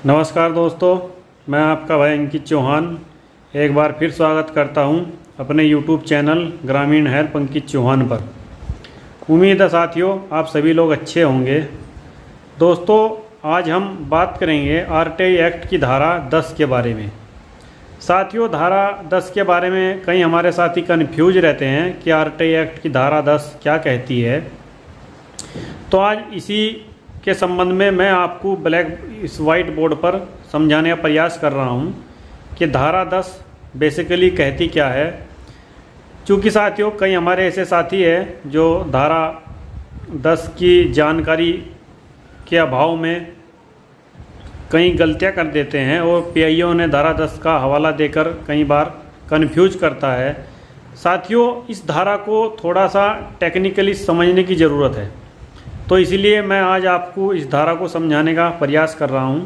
नमस्कार दोस्तों, मैं आपका भाई अंकित चौहान एक बार फिर स्वागत करता हूं अपने YouTube चैनल ग्रामीण हेल्प अंकित चौहान पर। उम्मीद है साथियों आप सभी लोग अच्छे होंगे। दोस्तों आज हम बात करेंगे आरटीआई एक्ट की धारा 10 के बारे में। साथियों धारा 10 के बारे में कई हमारे साथी कन्फ्यूज रहते हैं कि आरटीआई एक्ट की धारा 10 क्या कहती है। तो आज इसी के संबंध में मैं आपको इस वाइट बोर्ड पर समझाने का प्रयास कर रहा हूं कि धारा 10 बेसिकली कहती क्या है। क्योंकि साथियों कई हमारे ऐसे साथी हैं जो धारा 10 की जानकारी के अभाव में कई गलतियां कर देते हैं और पीआईओ ने धारा 10 का हवाला देकर कई बार कन्फ्यूज करता है। साथियों इस धारा को थोड़ा सा टेक्निकली समझने की ज़रूरत है, तो इसीलिए मैं आज आपको इस धारा को समझाने का प्रयास कर रहा हूं।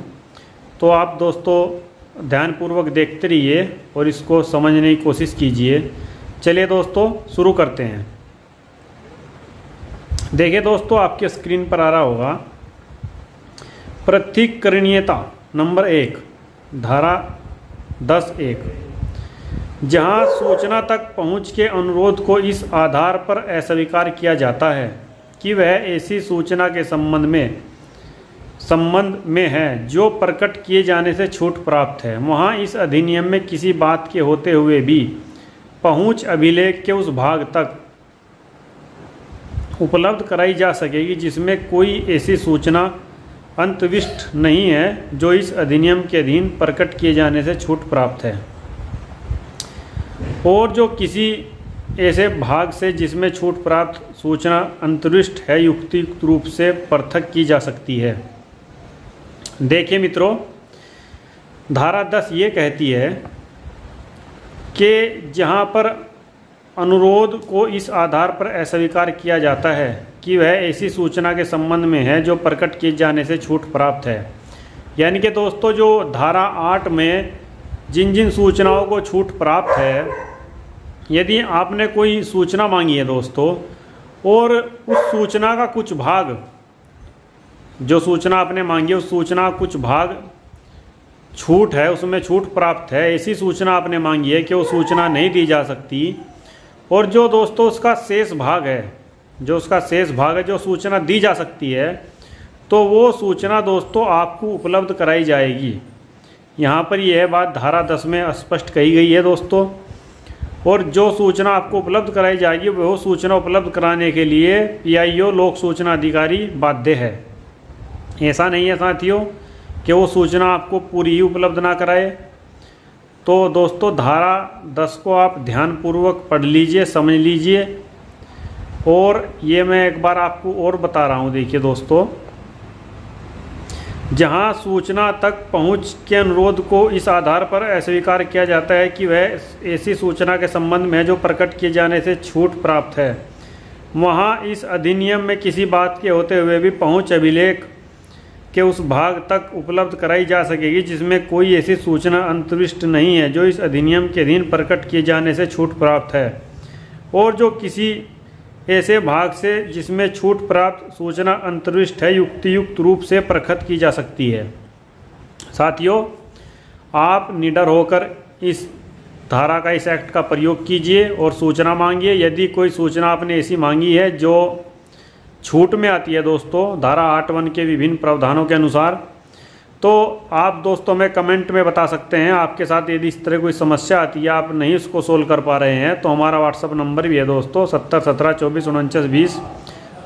तो आप दोस्तों ध्यानपूर्वक देखते रहिए और इसको समझने की कोशिश कीजिए। चलिए दोस्तों शुरू करते हैं। देखिए दोस्तों आपके स्क्रीन पर आ रहा होगा प्रतिकरणीयता नंबर 1 धारा 10(1), जहां सूचना तक पहुंच के अनुरोध को इस आधार पर अस्वीकार किया जाता है कि वह ऐसी सूचना के संबंध में है जो प्रकट किए जाने से छूट प्राप्त है, वहाँ इस अधिनियम में किसी बात के होते हुए भी पहुँच अभिलेख के उस भाग तक उपलब्ध कराई जा सकेगी जिसमें कोई ऐसी सूचना अंतर्विष्ट नहीं है जो इस अधिनियम के अधीन प्रकट किए जाने से छूट प्राप्त है, और जो किसी ऐसे भाग से जिसमें छूट प्राप्त सूचना अंतर्विष्ट है युक्तियुक्त रूप से पृथक की जा सकती है। देखिए मित्रों धारा 10 ये कहती है कि जहां पर अनुरोध को इस आधार पर अस्वीकार किया जाता है कि वह ऐसी सूचना के संबंध में है जो प्रकट किए जाने से छूट प्राप्त है, यानी कि दोस्तों जो धारा 8 में जिन जिन सूचनाओं को छूट प्राप्त है, यदि आपने कोई सूचना मांगी है दोस्तों और उस सूचना का कुछ भाग, जो सूचना आपने मांगी है उस सूचना का कुछ भाग छूट है, उसमें छूट प्राप्त है, ऐसी सूचना आपने मांगी है कि वो सूचना नहीं दी जा सकती, और जो दोस्तों उसका शेष भाग है, जो सूचना दी जा सकती है, तो वो सूचना दोस्तों आपको उपलब्ध कराई जाएगी। यहाँ पर यह बात धारा 10 में स्पष्ट कही गई है दोस्तों। और जो सूचना आपको उपलब्ध कराई जाएगी वह सूचना उपलब्ध कराने के लिए पीआईओ लोक सूचना अधिकारी बाध्य है। ऐसा नहीं है साथियों कि वो सूचना आपको पूरी ही उपलब्ध ना कराए। तो दोस्तों धारा 10 को आप ध्यानपूर्वक पढ़ लीजिए, समझ लीजिए, और ये मैं एक बार आपको और बता रहा हूँ। देखिए दोस्तों जहां सूचना तक पहुंच के अनुरोध को इस आधार पर अस्वीकार किया जाता है कि वह ऐसी सूचना के संबंध में जो प्रकट किए जाने से छूट प्राप्त है, वहां इस अधिनियम में किसी बात के होते हुए भी पहुंच अभिलेख के उस भाग तक उपलब्ध कराई जा सकेगी जिसमें कोई ऐसी सूचना अंतर्विष्ट नहीं है जो इस अधिनियम के अधीन प्रकट किए जाने से छूट प्राप्त है, और जो किसी ऐसे भाग से जिसमें छूट प्राप्त सूचना अंतर्विष्ट है युक्तियुक्त रूप से प्रकट की जा सकती है। साथियों आप निडर होकर इस धारा का, इस एक्ट का प्रयोग कीजिए और सूचना मांगिए। यदि कोई सूचना आपने ऐसी मांगी है जो छूट में आती है दोस्तों धारा 8(1) के विभिन्न प्रावधानों के अनुसार, तो आप दोस्तों में कमेंट में बता सकते हैं। आपके साथ यदि इस तरह कोई समस्या आती है, आप नहीं उसको सोल्व कर पा रहे हैं, तो हमारा व्हाट्सअप नंबर भी है दोस्तों 70 17 24 49 20।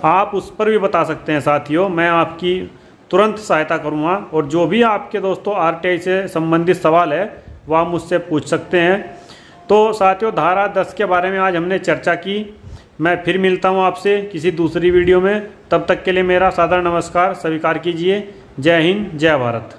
आप उस पर भी बता सकते हैं साथियों, मैं आपकी तुरंत सहायता करूंगा। और जो भी आपके दोस्तों आरटीआई से संबंधित सवाल है वह आप मुझसे पूछ सकते हैं। तो साथियों धारा 10 के बारे में आज हमने चर्चा की। मैं फिर मिलता हूँ आपसे किसी दूसरी वीडियो में, तब तक के लिए मेरा सादर नमस्कार स्वीकार कीजिए। जय हिंद, जय भारत।